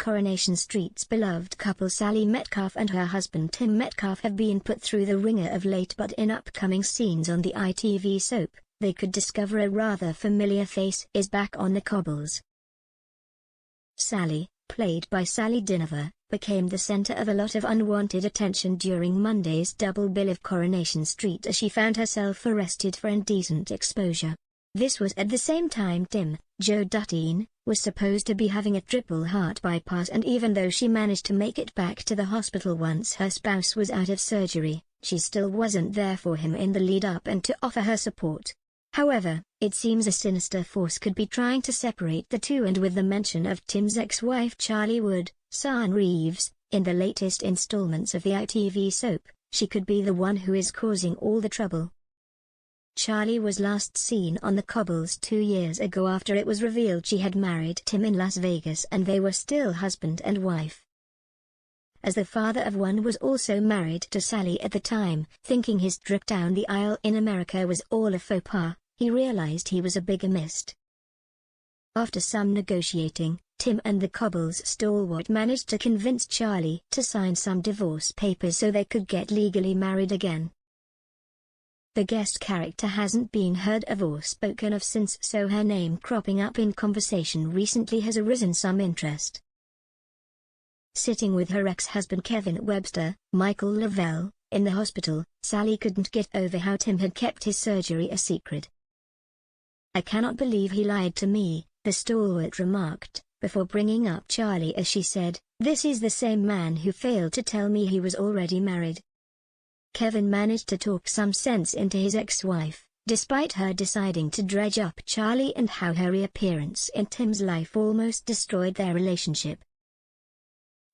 Coronation Street's beloved couple Sally Metcalfe and her husband Tim Metcalfe have been put through the ringer of late, but in upcoming scenes on the ITV soap, they could discover a rather familiar face is back on the cobbles. Sally, played by Sally Dinova, became the center of a lot of unwanted attention during Monday's double bill of Coronation Street as she found herself arrested for indecent exposure. This was at the same time Tim, Joe Duttine, was supposed to be having a triple heart bypass, and even though she managed to make it back to the hospital once her spouse was out of surgery, she still wasn't there for him in the lead-up and to offer her support. However, it seems a sinister force could be trying to separate the two, and with the mention of Tim's ex-wife Charlie Wood, Sian Reeves, in the latest installments of the ITV soap, she could be the one who is causing all the trouble. Charlie was last seen on the cobbles 2 years ago after it was revealed she had married Tim in Las Vegas and they were still husband and wife. As the father of one was also married to Sally at the time, thinking his trip down the aisle in America was all a faux pas, he realized he was a bigamist. After some negotiating, Tim and the couple's stalwart managed to convince Charlie to sign some divorce papers so they could get legally married again. The guest character hasn't been heard of or spoken of since, so her name cropping up in conversation recently has arisen some interest. Sitting with her ex-husband Kevin Webster, Michael Lavelle, in the hospital, Sally couldn't get over how Tim had kept his surgery a secret. "I cannot believe he lied to me," the stalwart remarked, before bringing up Charlie as she said, "This is the same man who failed to tell me he was already married." Kevin managed to talk some sense into his ex-wife, despite her deciding to dredge up Charlie and how her reappearance in Tim's life almost destroyed their relationship.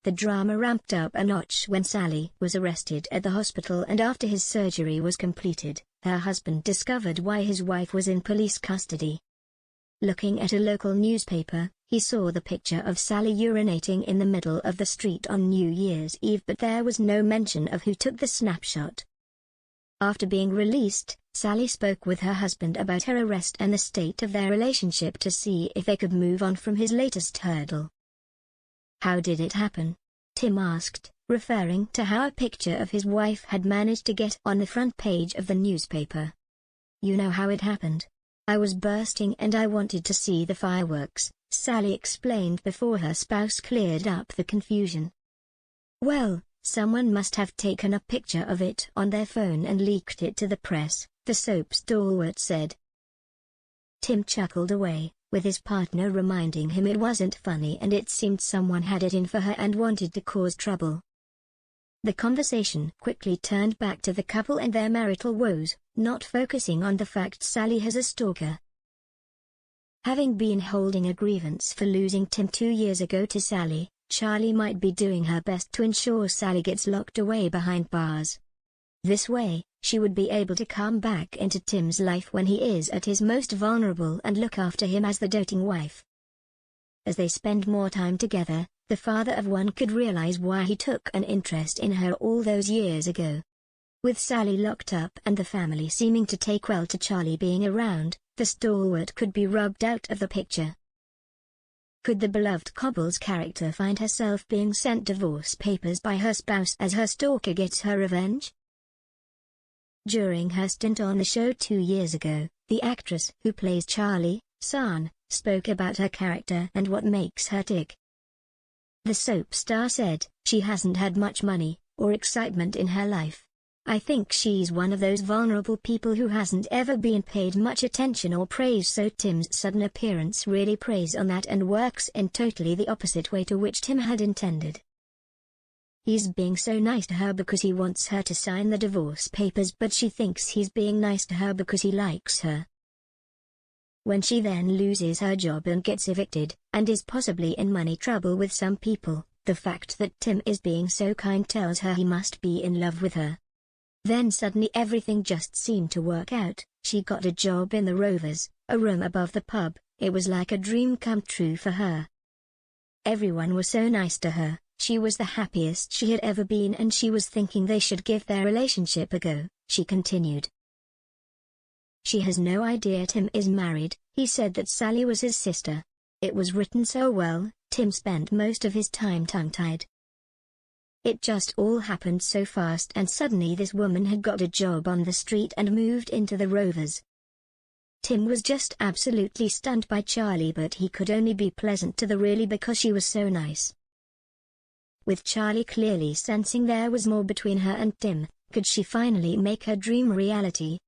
The drama ramped up a notch when Sally was arrested at the hospital, and after his surgery was completed, her husband discovered why his wife was in police custody. Looking at a local newspaper, he saw the picture of Sally urinating in the middle of the street on New Year's Eve, but there was no mention of who took the snapshot. After being released, Sally spoke with her husband about her arrest and the state of their relationship to see if they could move on from his latest hurdle. "How did it happen?" Tim asked, referring to how a picture of his wife had managed to get on the front page of the newspaper. "You know how it happened. I was bursting and I wanted to see the fireworks," Sally explained before her spouse cleared up the confusion. "Well, someone must have taken a picture of it on their phone and leaked it to the press," the soap stalwart said. Tim chuckled away, with his partner reminding him it wasn't funny and it seemed someone had it in for her and wanted to cause trouble. The conversation quickly turned back to the couple and their marital woes, not focusing on the fact Sally has a stalker. Having been holding a grievance for losing Tim 2 years ago to Sally, Charlie might be doing her best to ensure Sally gets locked away behind bars. This way, she would be able to come back into Tim's life when he is at his most vulnerable and look after him as the doting wife. As they spend more time together, the father of one could realize why he took an interest in her all those years ago. With Sally locked up and the family seeming to take well to Charlie being around, the stalwart could be rubbed out of the picture. Could the beloved couple's character find herself being sent divorce papers by her spouse as her stalker gets her revenge? During her stint on the show 2 years ago, the actress who plays Charlie, Sian, spoke about her character and what makes her tick. The soap star said, "She hasn't had much money or excitement in her life. I think she's one of those vulnerable people who hasn't ever been paid much attention or praise, so Tim's sudden appearance really preys on that and works in totally the opposite way to which Tim had intended. He's being so nice to her because he wants her to sign the divorce papers, but she thinks he's being nice to her because he likes her. When she then loses her job and gets evicted, and is possibly in money trouble with some people, the fact that Tim is being so kind tells her he must be in love with her. Then suddenly everything just seemed to work out. She got a job in the Rovers, a room above the pub. It was like a dream come true for her. Everyone was so nice to her, she was the happiest she had ever been, and she was thinking they should give their relationship a go," she continued. "She has no idea Tim is married. He said that Sally was his sister. It was written so well, Tim spent most of his time tongue-tied. It just all happened so fast, and suddenly this woman had got a job on the street and moved into the Rovers. Tim was just absolutely stunned by Charlie, but he could only be pleasant to the really because she was so nice. With Charlie clearly sensing there was more between her and Tim, could she finally make her dream reality?